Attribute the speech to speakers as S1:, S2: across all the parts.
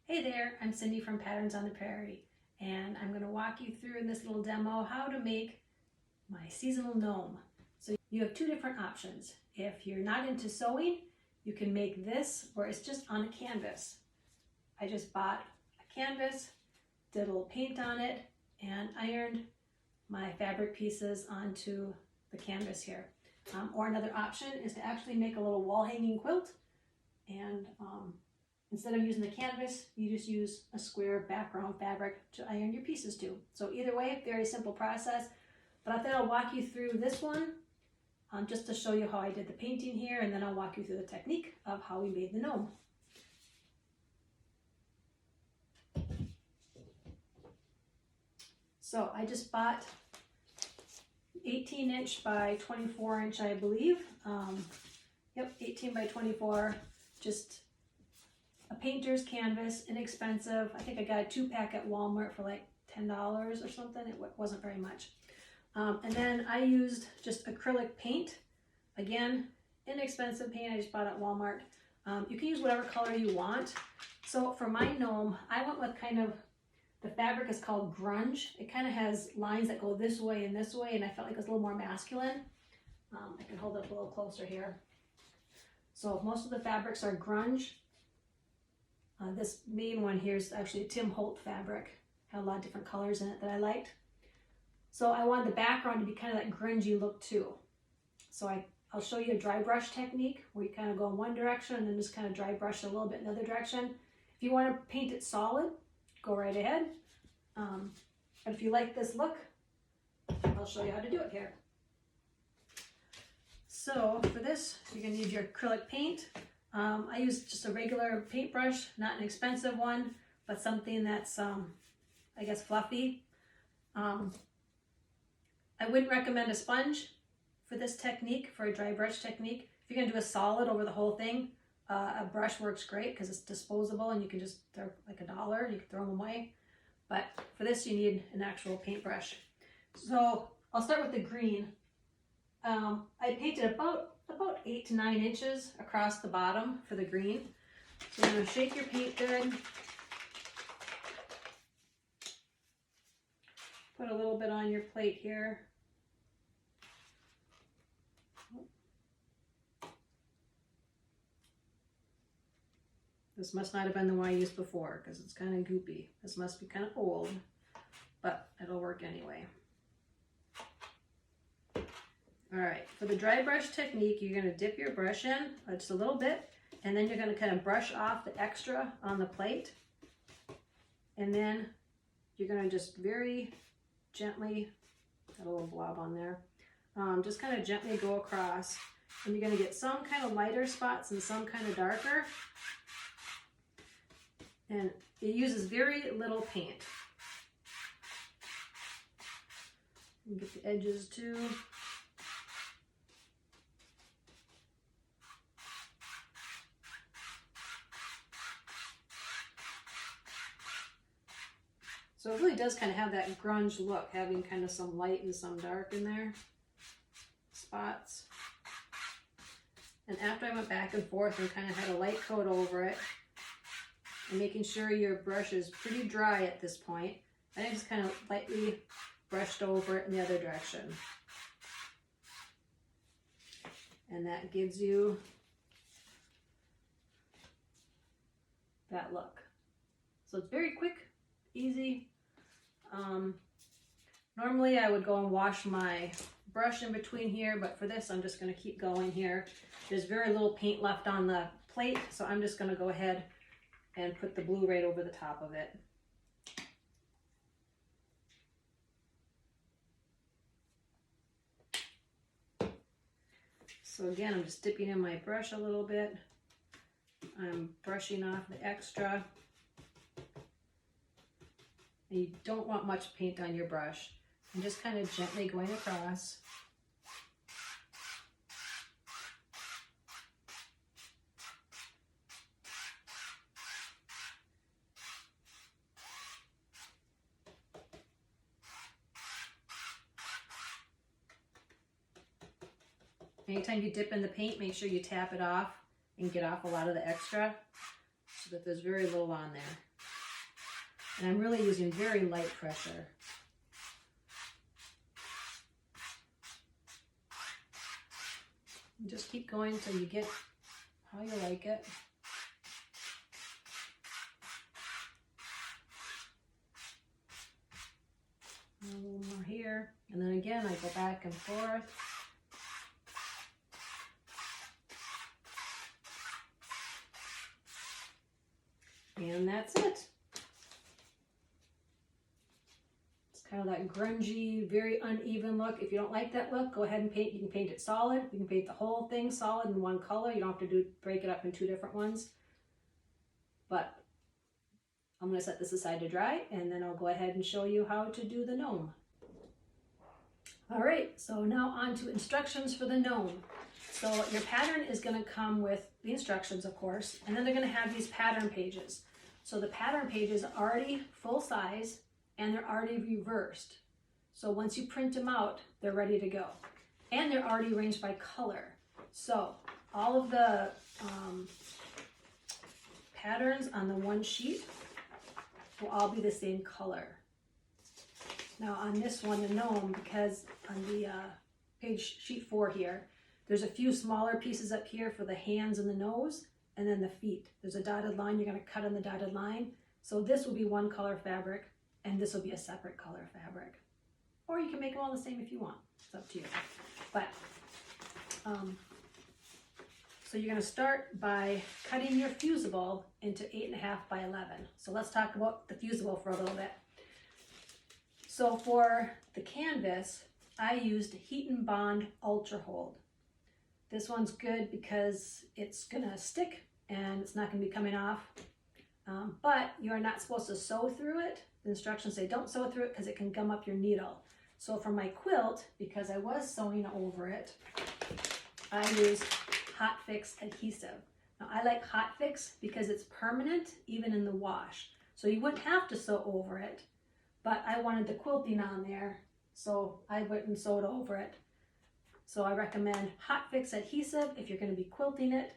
S1: Hey there, I'm Cindy from Patterns on the Prairie, and I'm going to walk you through in this little demo how to make my seasonal gnome. So you have two different options. If you're not into sewing, you can make this where it's just on a canvas. I just bought a canvas, did a little paint on it, and ironed my fabric pieces onto the canvas here. Or another option is to actually make a little wall hanging quilt, and instead of using the canvas, you just use a square background fabric to iron your pieces to. So either way, very simple process. But I thought I'll walk you through this one just to show you how I did the painting here, and then I'll walk you through the technique of how we made the gnome. So I just bought 18" by 24" I believe. Yep, 18 by 24, just a painter's canvas, inexpensive. I think I got a 2-pack at Walmart for like $10 or something. It wasn't very much. And then I used just acrylic paint. Again, inexpensive paint I just bought at Walmart. You can use whatever color you want. So for my gnome, I went with kind of, the fabric is called grunge. It kind of has lines that go this way, and I felt like it was a little more masculine. I can hold it up a little closer here. So most of the fabrics are grunge. This main one here is actually a Tim Holt fabric. Had a lot of different colors in it that I liked. So I wanted the background to be kind of that grungy look too. So I'll show you a dry brush technique where you kind of go in one direction and then just kind of dry brush a little bit in the other direction. If you want to paint it solid, go right ahead. But if you like this look, I'll show you how to do it here. So for this, you're going to need your acrylic paint. I use just a regular paintbrush, not an expensive one, but something that's, I guess, fluffy. I wouldn't recommend a sponge for this technique, for a dry brush technique. If you're going to do a solid over the whole thing, a brush works great because it's disposable and you can just throw like $1 and you can throw them away. But for this, you need an actual paintbrush. So I'll start with the green. I painted about 8 to 9 inches across the bottom for the green. So you're going to shake your paint good. Put a little bit on your plate here. This must not have been the one I used before because it's kind of goopy. This must be kind of old, but it'll work anyway. All right, for the dry brush technique, you're going to dip your brush in just a little bit, and then you're going to kind of brush off the extra on the plate. And then you're going to just very gently, got a little blob on there, just kind of gently go across. And you're going to get some kind of lighter spots and some kind of darker. And it uses very little paint. You can get the edges too. So it really does kind of have that grunge look, having kind of some light and some dark in there, spots. And after I went back and forth and kind of had a light coat over it, and making sure your brush is pretty dry at this point, I just kind of lightly brushed over it in the other direction. And that gives you that look. So it's very quick, easy. Normally I would go and wash my brush in between here, but for this I'm just going to keep going here. There's very little paint left on the plate, so I'm just going to go ahead and put the blue right over the top of it. So again, I'm just dipping in my brush a little bit. I'm brushing off the extra. And you don't want much paint on your brush. I'm just kind of gently going across. Anytime you dip in the paint, make sure you tap it off and get off a lot of the extra so that there's very little on there. And I'm really using very light pressure. And just keep going until you get how you like it. And a little more here. And then again, I go back and forth. And that's it. It's kind of that grungy, very uneven look. If you don't like that look, go ahead and paint. You can paint it solid. You can paint the whole thing solid in one color. You don't have to break it up in two different ones. But I'm going to set this aside to dry, and then I'll go ahead and show you how to do the gnome. All right, so now on to instructions for the gnome. So your pattern is going to come with the instructions, of course, and then they're going to have these pattern pages. So the pattern pages are already full size and they're already reversed. So once you print them out, they're ready to go. And they're already arranged by color. So all of the patterns on the one sheet will all be the same color. Now on this one, the gnome, because on the page sheet 4 here, there's a few smaller pieces up here for the hands and the nose, and then the feet. There's a dotted line, you're going to cut on the dotted line. So this will be one color fabric, and this will be a separate color fabric. Or you can make them all the same if you want. It's up to you. But, so you're going to start by cutting your fusible into 8.5 by 11. So let's talk about the fusible for a little bit. So for the canvas, I used Heat and Bond Ultra Hold. This one's good because it's gonna stick and it's not gonna be coming off. But you're not supposed to sew through it. The instructions say don't sew through it because it can gum up your needle. So for my quilt, because I was sewing over it, I used Hot Fix adhesive. Now I like Hot Fix because it's permanent even in the wash. So you wouldn't have to sew over it, but I wanted the quilting on there, so I went and sewed over it. So I recommend Hot Fix adhesive if you're going to be quilting it,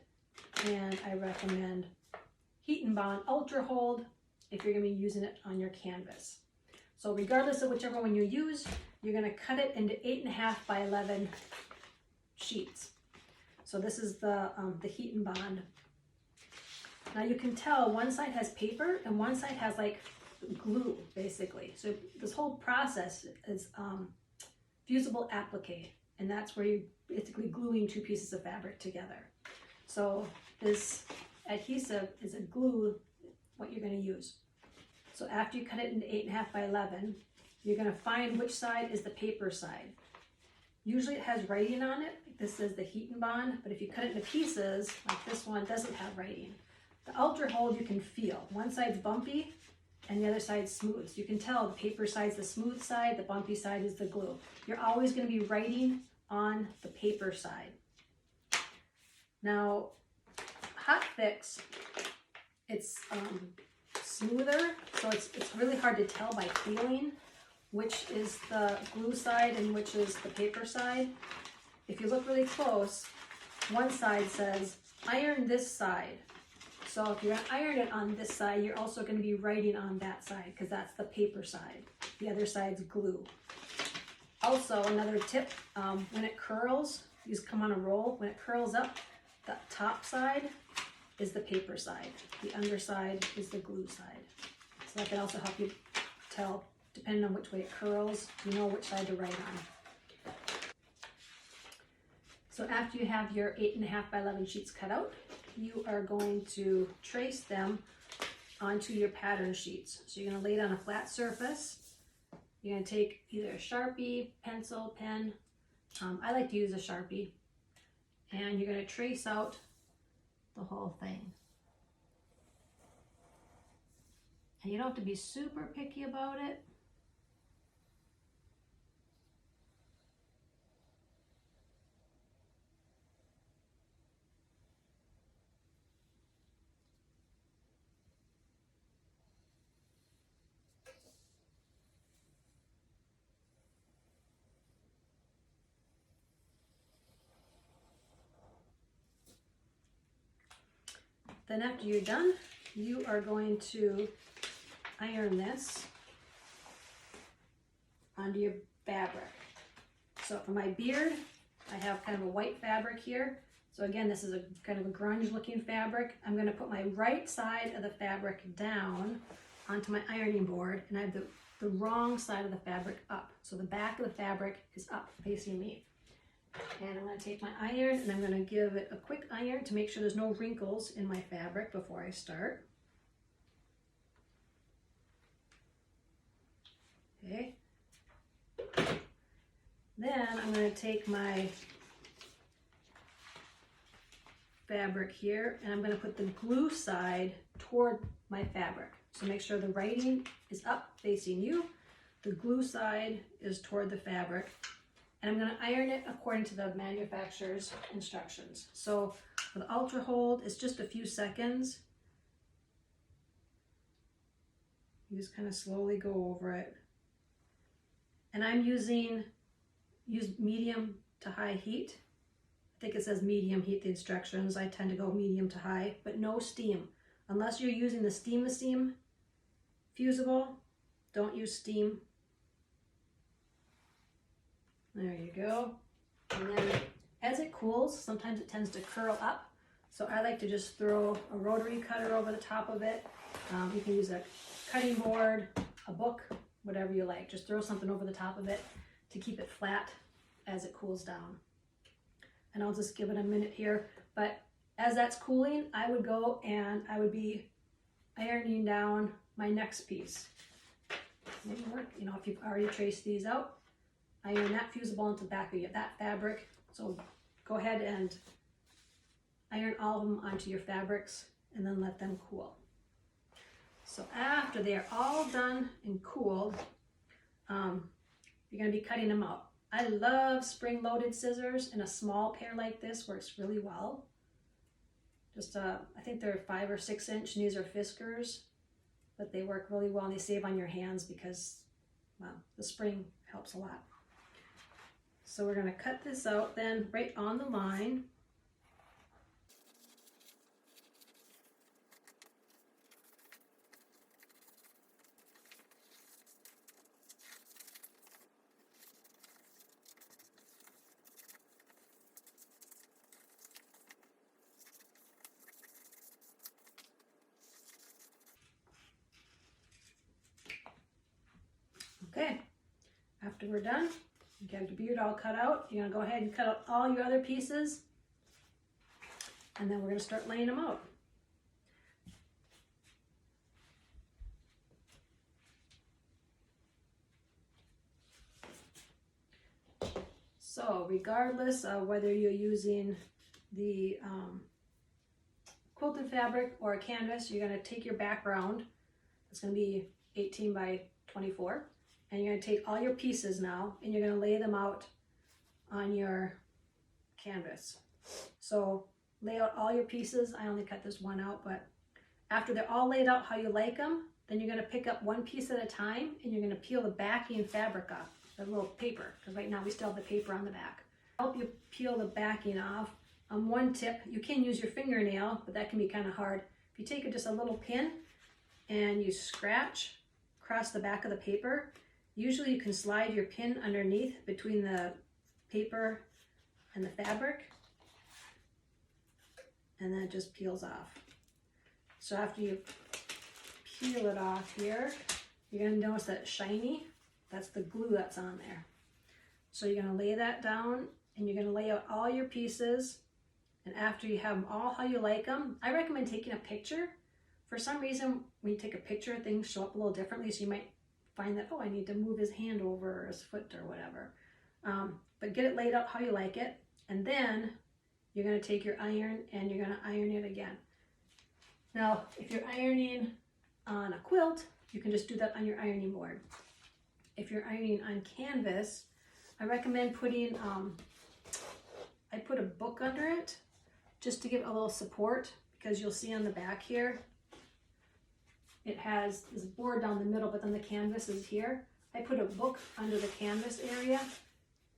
S1: and I recommend Heat and Bond Ultra Hold if you're going to be using it on your canvas. So regardless of whichever one you use, you're going to cut it into 8.5 by 11 sheets. So this is the Heat and Bond. Now you can tell one side has paper and one side has like glue, basically. So this whole process is Fusible Appliqué, and that's where you're basically gluing two pieces of fabric together. So this adhesive is a glue, what you're going to use. So after you cut it into 8.5 by 11, you're going to find which side is the paper side. Usually it has writing on it. Like this says the Heat and Bond, but if you cut it into pieces, like this one doesn't have writing. The Ultra Hold you can feel. One side's bumpy and the other side's smooth. So you can tell the paper side's the smooth side, the bumpy side is the glue. You're always going to be writing on the paper side. Now, Hot Fix, it's smoother, so it's really hard to tell by feeling which is the glue side and which is the paper side. If you look really close, one side says, iron this side. So if you're going to iron it on this side, you're also going to be writing on that side because that's the paper side. The other side's glue. Also, another tip, when it curls, you just come on a roll. When it curls up, the top side is the paper side. The underside is the glue side. So that can also help you tell, depending on which way it curls, you know which side to write on. So after you have your 8.5 by 11 sheets cut out, you are going to trace them onto your pattern sheets. So you're going to lay it on a flat surface. You're going to take either a Sharpie, pencil, pen. I like to use a Sharpie. And you're going to trace out the whole thing. And you don't have to be super picky about it. Then after you're done, you are going to iron this onto your fabric. So for my beard, I have kind of a white fabric here. So again, this is a kind of a grunge looking fabric. I'm going to put my right side of the fabric down onto my ironing board, and I have the wrong side of the fabric up. So the back of the fabric is up facing me. And I'm going to take my iron and I'm going to give it a quick iron to make sure there's no wrinkles in my fabric before I start. Okay. Then I'm going to take my fabric here and I'm going to put the glue side toward my fabric. So make sure the writing is up facing you. The glue side is toward the fabric. And I'm going to iron it according to the manufacturer's instructions. So with Ultra Hold, it's just a few seconds. You just kind of slowly go over it. And I'm use medium to high heat. I think it says medium heat, the instructions. I tend to go medium to high, but no steam. Unless you're using the steam Fusible, don't use steam. There you go. And then as it cools, sometimes it tends to curl up. So I like to just throw a rotary cutter over the top of it. You can use a cutting board, a book, whatever you like. Just throw something over the top of it to keep it flat as it cools down. And I'll just give it a minute here. But as that's cooling, I would go and I would be ironing down my next piece. You know, if you've already traced these out, iron that Fusible into the back of that fabric. So go ahead and iron all of them onto your fabrics and then let them cool. So after they're all done and cooled, you're going to be cutting them out. I love spring-loaded scissors, and a small pair like this works really well. Just, I think they're 5 or 6 inch, and these are Fiskars, but they work really well and they save on your hands because, well, the spring helps a lot. So we're going to cut this out then right on the line. Okay, after we're done, you have your beard all cut out. You're going to go ahead and cut out all your other pieces, and then we're going to start laying them out. So regardless of whether you're using the quilted fabric or a canvas, you're going to take your background. It's going to be 18 by 24. And you're going to take all your pieces now and you're going to lay them out on your canvas. So lay out all your pieces. I only cut this one out, but after they're all laid out how you like them, then you're going to pick up one piece at a time and you're going to peel the backing fabric off, the little paper, because right now we still have the paper on the back. Help you peel the backing off. One tip, you can use your fingernail, but that can be kind of hard. If you take just a little pin and you scratch across the back of the paper, usually you can slide your pin underneath between the paper and the fabric, and then it just peels off. So after you peel it off here, you're going to notice that it's shiny. That's the glue that's on there. So you're going to lay that down and you're going to lay out all your pieces, and after you have them all how you like them, I recommend taking a picture. For some reason, when you take a picture, things show up a little differently, so you might find that, oh, I need to move his hand over or his foot or whatever. But get it laid out how you like it, and then you're going to take your iron and you're going to iron it again. Now, if you're ironing on a quilt, you can just do that on your ironing board. If you're ironing on canvas, I recommend putting, I put a book under it just to give a little support, because you'll see on the back here, it has this board down the middle, but then the canvas is here. I put a book under the canvas area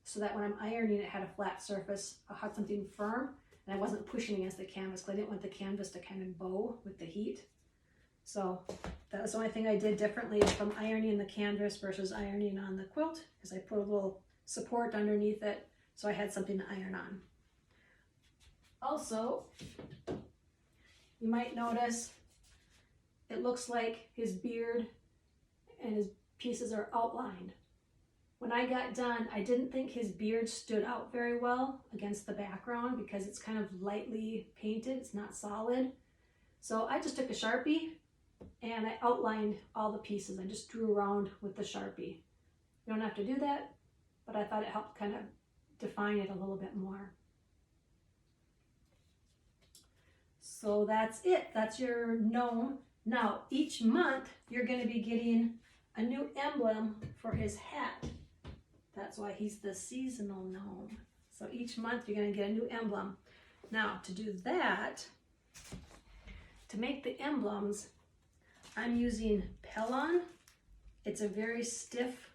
S1: so that when I'm ironing, it had a flat surface. I had something firm, and I wasn't pushing against the canvas because I didn't want the canvas to kind of bow with the heat. So that was the only thing I did differently from ironing the canvas versus ironing on the quilt, because I put a little support underneath it so I had something to iron on. Also, you might notice it looks like his beard and his pieces are outlined. When I got done, I didn't think his beard stood out very well against the background because it's kind of lightly painted, it's not solid. So I just took a Sharpie and I outlined all the pieces. I just drew around with the Sharpie. You don't have to do that, but I thought it helped kind of define it a little bit more. So that's it. That's your gnome. Now, each month you're going to be getting a new emblem for his hat. That's why he's the seasonal gnome. So each month you're going to get a new emblem. Now, to do that, to make the emblems, I'm using Pellon. It's a very stiff,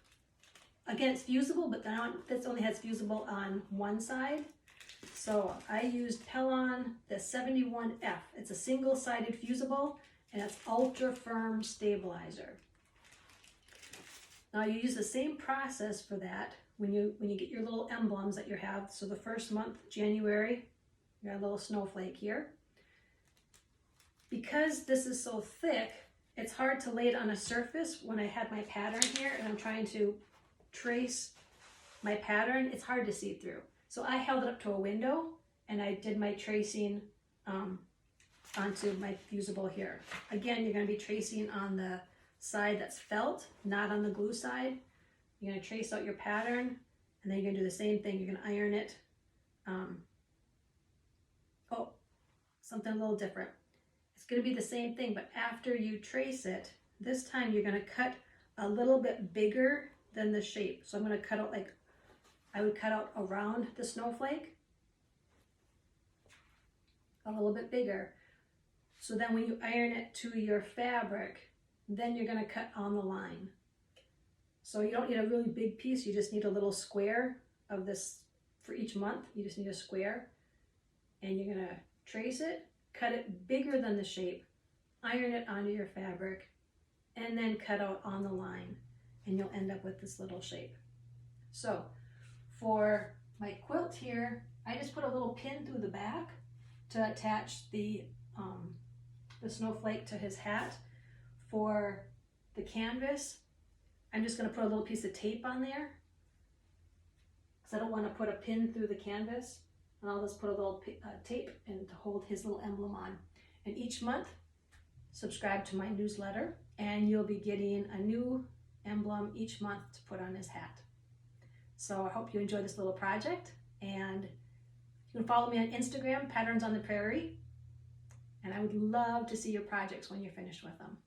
S1: again, it's fusible, but this only has fusible on one side. So I used Pellon, the 71F. It's a single-sided fusible, and it's ultra firm stabilizer. Now you use the same process for that when you get your little emblems that you have. So the first month, January, you got a little snowflake here. Because this is so thick, it's hard to lay it on a surface when I had my pattern here and I'm trying to trace my pattern. It's hard to see through. So I held it up to a window and I did my tracing onto my fusible here. Again, you're going to be tracing on the side that's felt, not on the glue side. You're going to trace out your pattern and then you're going to do the same thing. You're going to iron it. Oh, something a little different. It's going to be the same thing, but after you trace it, this time you're going to cut a little bit bigger than the shape. So I'm going to cut out like I would cut out around the snowflake, a little bit bigger. So then when you iron it to your fabric, then you're going to cut on the line. So you don't need a really big piece, you just need a little square of this for each month. You just need a square and you're going to trace it, cut it bigger than the shape, iron it onto your fabric, and then cut out on the line, and you'll end up with this little shape. So for my quilt here, I just put a little pin through the back to attach the snowflake to his hat. For the canvas, I'm just going to put a little piece of tape on there because I don't want to put a pin through the canvas. And I'll just put a little tape and to hold his little emblem on. And each month, subscribe to my newsletter and you'll be getting a new emblem each month to put on his hat. So I hope you enjoy this little project, and you can follow me on Instagram, Patterns on the Prairie, and I would love to see your projects when you're finished with them.